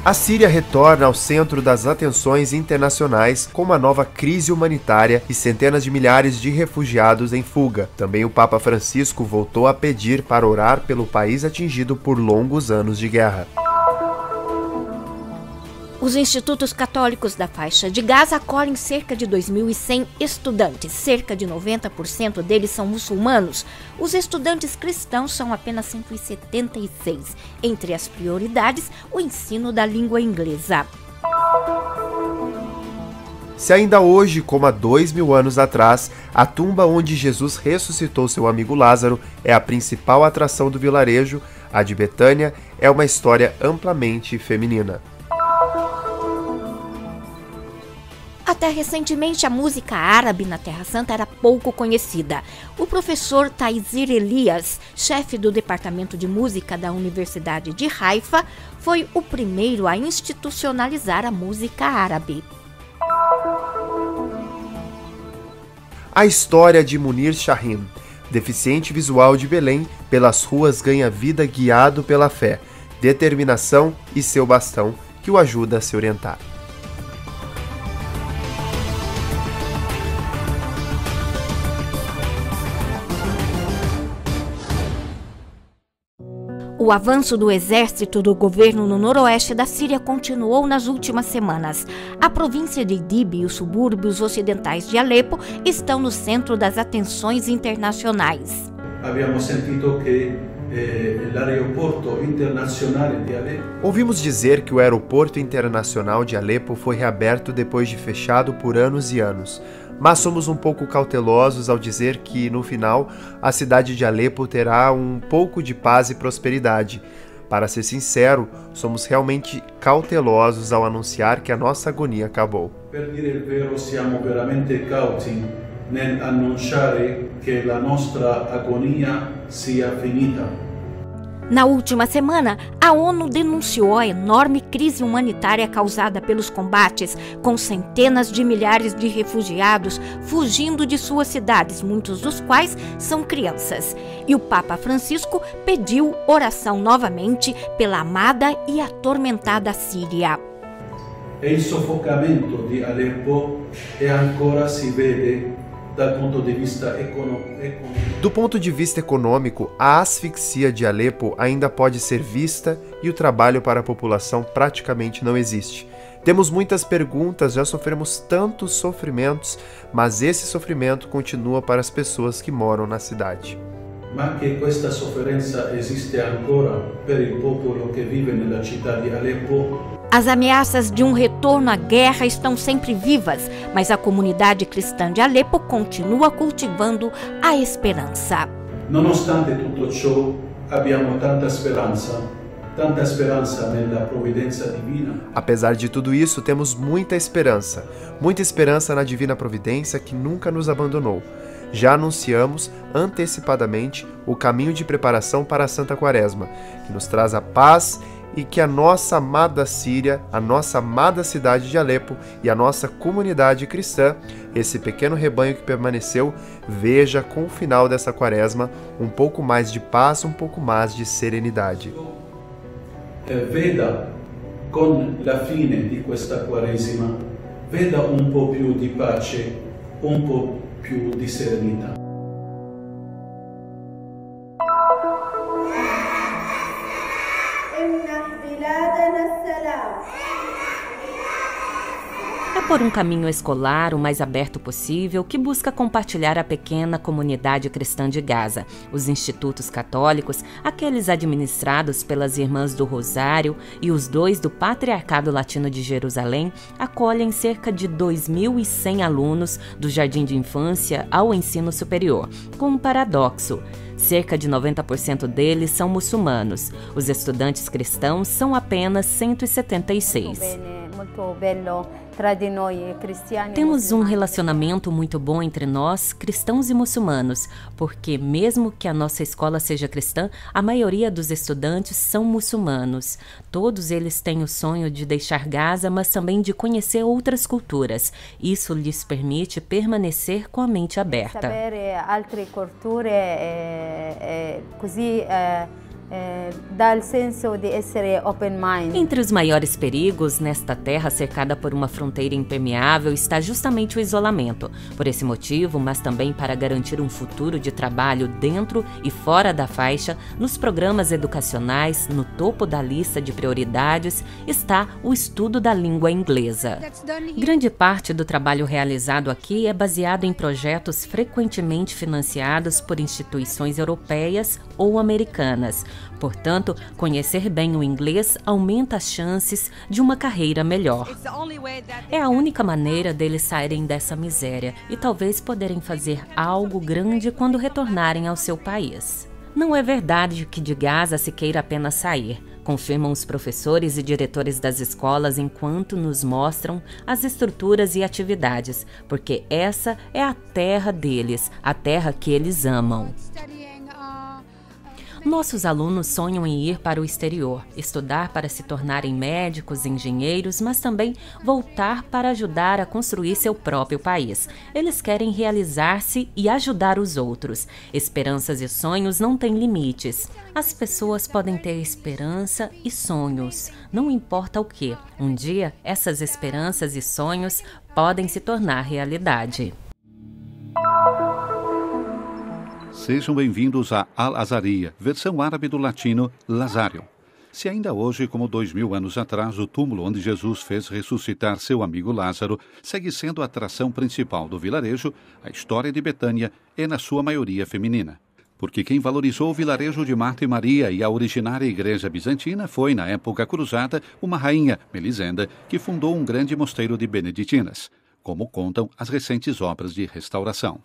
A Síria retorna ao centro das atenções internacionais com uma nova crise humanitária e centenas de milhares de refugiados em fuga. Também o Papa Francisco voltou a pedir para orar pelo país atingido por longos anos de guerra. Os institutos católicos da faixa de Gaza acolhem cerca de 2.100 estudantes. Cerca de 90% deles são muçulmanos. Os estudantes cristãos são apenas 176. Entre as prioridades, o ensino da língua inglesa. Se ainda hoje, como há 2000 anos atrás, a tumba onde Jesus ressuscitou seu amigo Lázaro é a principal atração do vilarejo, a de Betânia é uma história amplamente feminina. Até recentemente, a música árabe na Terra Santa era pouco conhecida. O professor Taizir Elias, chefe do Departamento de Música da Universidade de Haifa, foi o primeiro a institucionalizar a música árabe. A história de Munir Shahin, deficiente visual de Belém, pelas ruas ganha vida guiado pela fé, determinação e seu bastão que o ajuda a se orientar. O avanço do exército do governo no noroeste da Síria continuou nas últimas semanas. A província de Idlib e os subúrbios ocidentais de Alepo estão no centro das atenções internacionais. Ouvimos dizer que o aeroporto internacional de Alepo foi reaberto depois de fechado por anos e anos. Mas somos um pouco cautelosos ao dizer que, no final, a cidade de Alepo terá um pouco de paz e prosperidade. Para ser sincero, somos realmente cautelosos ao anunciar que a nossa agonia acabou. Per dire il vero, siamo veramente cauti nel annunciare che la nostra agonia sia finita. Na última semana, a ONU denunciou a enorme crise humanitária causada pelos combates, com centenas de milhares de refugiados fugindo de suas cidades, muitos dos quais são crianças. E o Papa Francisco pediu oração novamente pela amada e atormentada Síria. E il soffocamento di Aleppo ancora si vede dal ponto di vista econômico. Do ponto de vista econômico, a asfixia de Alepo ainda pode ser vista e o trabalho para a população praticamente não existe. Temos muitas perguntas, já sofremos tantos sofrimentos, mas esse sofrimento continua para as pessoas que moram na cidade. Ma che questa sofferenza esiste ancora per il popolo che vive nella città di Aleppo. As ameaças de um retorno à guerra estão sempre vivas, mas a comunidade cristã de Alepo continua cultivando a esperança. Nonostante tutto ciò, abbiamo tanta speranza nella provvidenza divina. Apesar de tudo isso, temos muita esperança na divina providência que nunca nos abandonou. Já anunciamos antecipadamente o caminho de preparação para a Santa Quaresma, que nos traz a paz e que a nossa amada Síria, a nossa amada cidade de Alepo e a nossa comunidade cristã, esse pequeno rebanho que permaneceu, veja com o final dessa quaresma um pouco mais de paz, um pouco mais de serenidade. Veda con la fine di questa quaresima, veda un po' più di pace, un po' più di serenità. É por um caminho escolar o mais aberto possível que busca compartilhar a pequena comunidade cristã de Gaza. Os institutos católicos, aqueles administrados pelas Irmãs do Rosário e os 2 do Patriarcado Latino de Jerusalém, acolhem cerca de 2.100 alunos do jardim de infância ao ensino superior, com um paradoxo. Cerca de 90% deles são muçulmanos. Os estudantes cristãos são apenas 176. Temos um relacionamento muito bom entre nós, cristãos e muçulmanos, porque mesmo que a nossa escola seja cristã, a maioria dos estudantes são muçulmanos. Todos eles têm o sonho de deixar Gaza, mas também de conhecer outras culturas. Isso lhes permite permanecer com a mente aberta. Entre os maiores perigos nesta terra cercada por uma fronteira impermeável está justamente o isolamento. Por esse motivo, mas também para garantir um futuro de trabalho dentro e fora da faixa, nos programas educacionais, no topo da lista de prioridades, está o estudo da língua inglesa. Grande parte do trabalho realizado aqui é baseado em projetos frequentemente financiados por instituições europeias ou americanas. Portanto, conhecer bem o inglês aumenta as chances de uma carreira melhor. É a única maneira deles saírem dessa miséria e talvez poderem fazer algo grande quando retornarem ao seu país. Não é verdade que de Gaza se queira apenas sair, confirmam os professores e diretores das escolas enquanto nos mostram as estruturas e atividades, porque essa é a terra deles, a terra que eles amam. Nossos alunos sonham em ir para o exterior, estudar para se tornarem médicos, engenheiros, mas também voltar para ajudar a construir seu próprio país. Eles querem realizar-se e ajudar os outros. Esperanças e sonhos não têm limites. As pessoas podem ter esperança e sonhos, não importa o que. Um dia, essas esperanças e sonhos podem se tornar realidade. Sejam bem-vindos a Al-Azariya, versão árabe do latino Lazário. Se ainda hoje, como 2000 anos atrás, o túmulo onde Jesus fez ressuscitar seu amigo Lázaro segue sendo a atração principal do vilarejo, a história de Betânia é na sua maioria feminina. Porque quem valorizou o vilarejo de Marta e Maria e a originária igreja bizantina foi, na época cruzada, uma rainha, Melisenda, que fundou um grande mosteiro de beneditinas, como contam as recentes obras de restauração.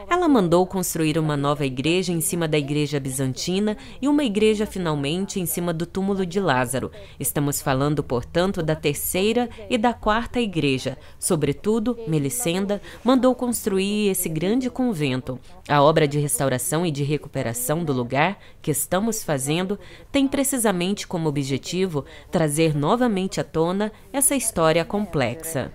Ela mandou construir uma nova igreja em cima da igreja bizantina e uma igreja finalmente em cima do túmulo de Lázaro. Estamos falando, portanto, da terceira e da quarta igreja. Sobretudo, Melisenda mandou construir esse grande convento. A obra de restauração e de recuperação do lugar que estamos fazendo tem precisamente como objetivo trazer novamente à tona essa história complexa.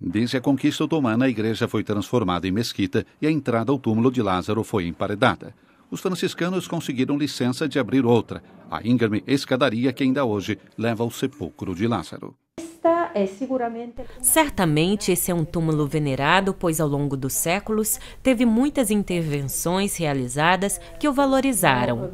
Desde a conquista otomana, a igreja foi transformada em mesquita e a entrada ao túmulo de Lázaro foi emparedada. Os franciscanos conseguiram licença de abrir outra, a íngreme escadaria que ainda hoje leva ao sepulcro de Lázaro. Certamente esse é um túmulo venerado, pois ao longo dos séculos teve muitas intervenções realizadas que o valorizaram.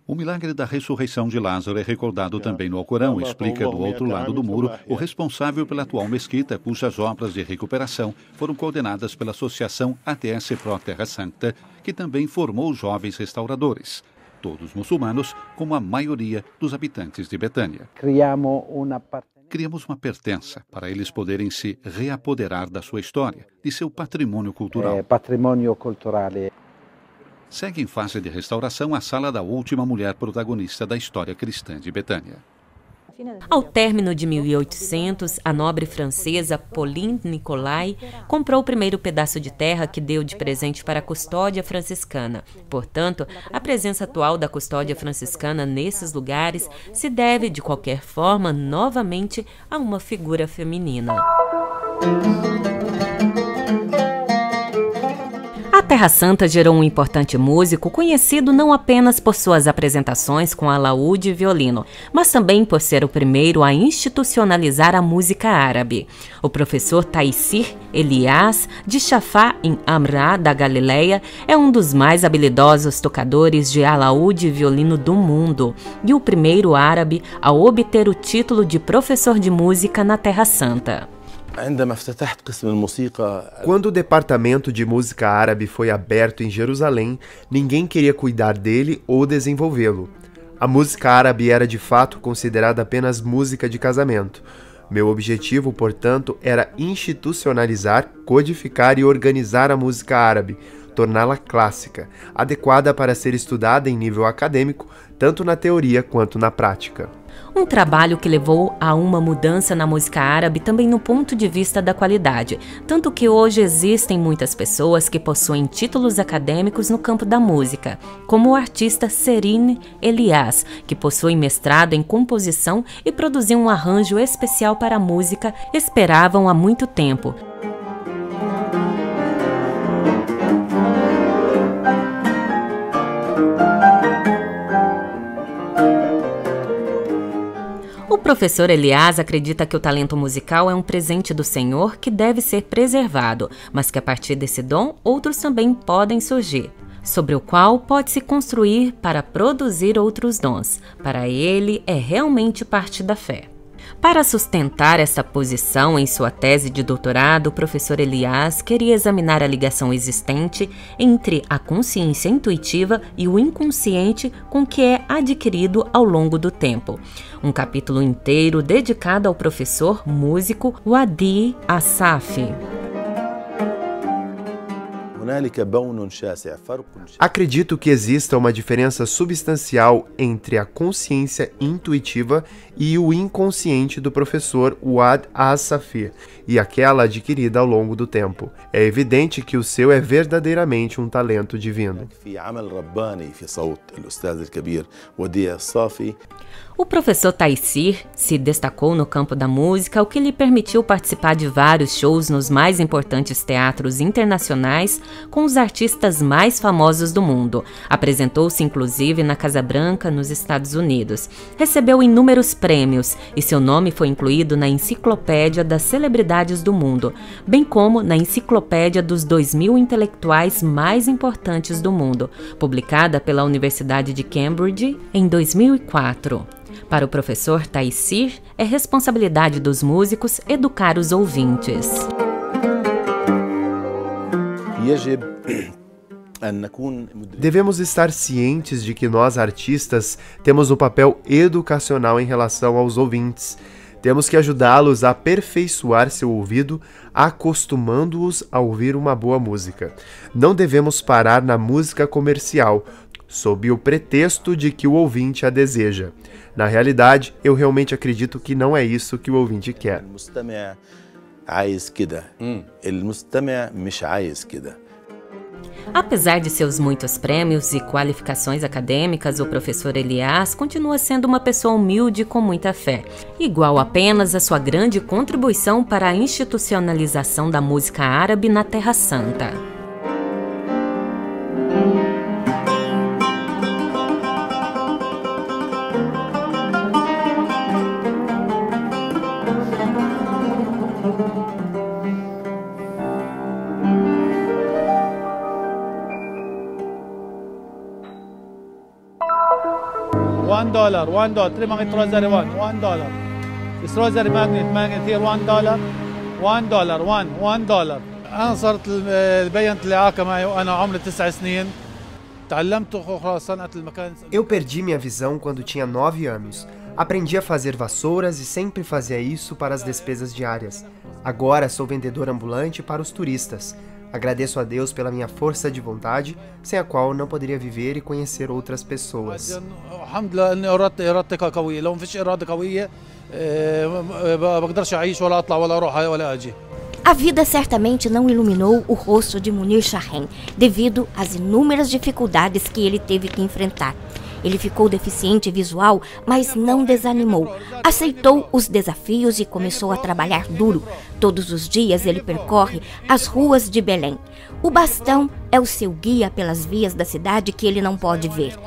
O milagre da ressurreição de Lázaro é recordado também no Alcorão, explica do outro lado do muro o responsável pela atual mesquita, cujas obras de recuperação foram coordenadas pela Associação ATS Pro Terra Santa, que também formou jovens restauradores, todos muçulmanos, como a maioria dos habitantes de Betânia. Criamos uma pertença para eles poderem se reapoderar da sua história, de seu patrimônio cultural. Segue em fase de restauração a sala da última mulher protagonista da história cristã de Betânia. Ao término de 1800, a nobre francesa Pauline Nicolai comprou o primeiro pedaço de terra que deu de presente para a custódia franciscana. Portanto, a presença atual da custódia franciscana nesses lugares se deve, de qualquer forma, novamente a uma figura feminina. A Terra Santa gerou um importante músico conhecido não apenas por suas apresentações com alaúde e violino, mas também por ser o primeiro a institucionalizar a música árabe. O professor Taysir Elias de Shafá em Amrá, da Galileia, é um dos mais habilidosos tocadores de alaúde e violino do mundo e o primeiro árabe a obter o título de professor de música na Terra Santa. Quando o departamento de música árabe foi aberto em Jerusalém, ninguém queria cuidar dele ou desenvolvê-lo. A música árabe era de fato considerada apenas música de casamento. Meu objetivo, portanto, era institucionalizar, codificar e organizar a música árabe, torná-la clássica, adequada para ser estudada em nível acadêmico, tanto na teoria quanto na prática. Um trabalho que levou a uma mudança na música árabe também no ponto de vista da qualidade, tanto que hoje existem muitas pessoas que possuem títulos acadêmicos no campo da música, como o artista Serine Elias, que possui mestrado em composição e produziu um arranjo especial para a música, esperavam há muito tempo. professor Elias acredita que o talento musical é um presente do Senhor que deve ser preservado, mas que a partir desse dom, outros também podem surgir, sobre o qual pode-se construir para produzir outros dons. Para ele, é realmente parte da fé. Para sustentar essa posição em sua tese de doutorado, o professor Elias queria examinar a ligação existente entre a consciência intuitiva e o inconsciente com que é adquirido ao longo do tempo. Um capítulo inteiro dedicado ao professor músico Wadi Assafi. Acredito que exista uma diferença substancial entre a consciência intuitiva e o inconsciente do professor Wadi Assafi e aquela adquirida ao longo do tempo. É evidente que o seu é verdadeiramente um talento divino. O professor Taysir se destacou no campo da música, o que lhe permitiu participar de vários shows nos mais importantes teatros internacionais com os artistas mais famosos do mundo. Apresentou-se inclusive na Casa Branca, nos Estados Unidos. Recebeu inúmeros prêmios e seu nome foi incluído na Enciclopédia das Celebridades do Mundo, bem como na Enciclopédia dos 2000 intelectuais mais importantes do mundo, publicada pela Universidade de Cambridge em 2004. Para o professor Taysir, é responsabilidade dos músicos educar os ouvintes. Devemos estar cientes de que nós, artistas, temos um papel educacional em relação aos ouvintes. Temos que ajudá-los a aperfeiçoar seu ouvido, acostumando-os a ouvir uma boa música. Não devemos parar na música comercial, sob o pretexto de que o ouvinte a deseja. Na realidade, eu realmente acredito que não é isso que o ouvinte quer. Apesar de seus muitos prêmios e qualificações acadêmicas, o professor Elias continua sendo uma pessoa humilde com muita fé, igual apenas a sua grande contribuição para a institucionalização da música árabe na Terra Santa. $1 3 ماغنت روزري $1 بس روزري ماغنت هي $1 $1 انا صرت بينت الإعاقة معي وانا عمري 9 سنين تعلمت صنعة المكان. Eu perdi minha visão quando tinha 9 anos. Aprendi a fazer vassouras e sempre fazia isso para as despesas diárias. Agora sou vendedor ambulante para os turistas. Agradeço a Deus pela minha força de vontade, sem a qual não poderia viver e conhecer outras pessoas. A vida certamente não iluminou o rosto de Munir Shahen, devido às inúmeras dificuldades que ele teve que enfrentar. Ele ficou deficiente visual, mas não desanimou. Aceitou os desafios e começou a trabalhar duro. Todos os dias ele percorre as ruas de Belém. O bastão é o seu guia pelas vias da cidade que ele não pode ver.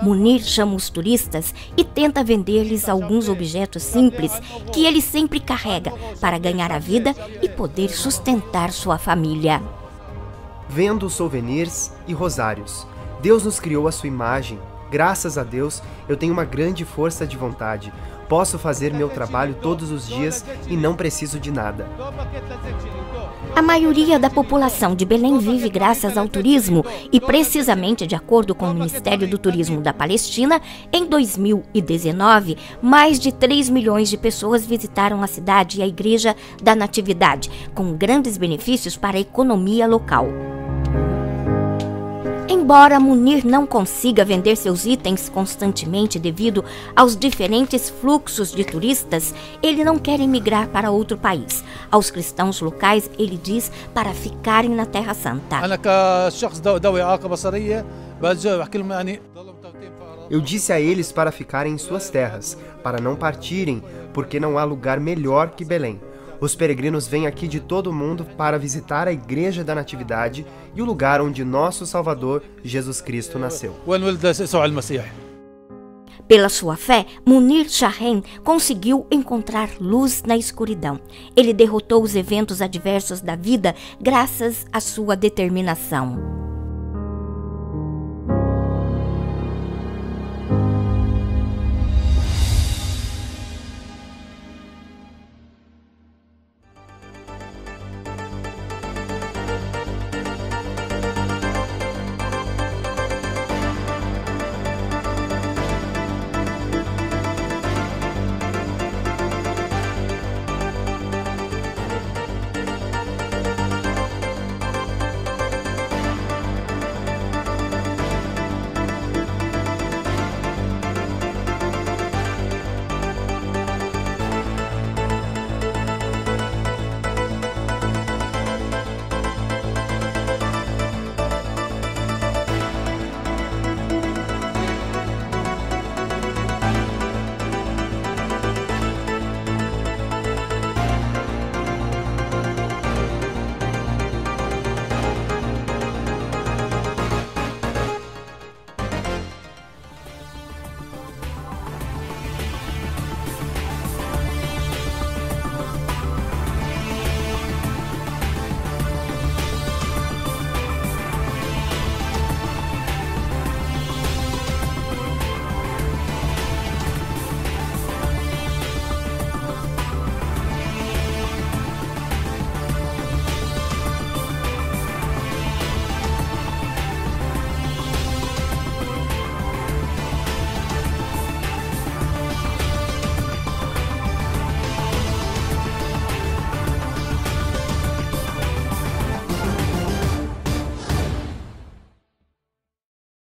Munir chama os turistas e tenta vender-lhes alguns objetos simples que ele sempre carrega para ganhar a vida e poder sustentar sua família. Vendo souvenirs e rosários. Deus nos criou à sua imagem. Graças a Deus, eu tenho uma grande força de vontade. Posso fazer meu trabalho todos os dias e não preciso de nada. A maioria da população de Belém vive graças ao turismo e, precisamente de acordo com o Ministério do Turismo da Palestina, em 2019, mais de 3 milhões de pessoas visitaram a cidade e a Igreja da Natividade, com grandes benefícios para a economia local. Embora Munir não consiga vender seus itens constantemente devido aos diferentes fluxos de turistas, ele não quer emigrar para outro país. Aos cristãos locais, ele diz para ficarem na Terra Santa. Eu disse a eles para ficarem em suas terras, para não partirem, porque não há lugar melhor que Belém. Os peregrinos vêm aqui de todo o mundo para visitar a Igreja da Natividade e o lugar onde nosso Salvador, Jesus Cristo, nasceu. Pela sua fé, Munir Shahen conseguiu encontrar luz na escuridão. Ele derrotou os eventos adversos da vida graças à sua determinação.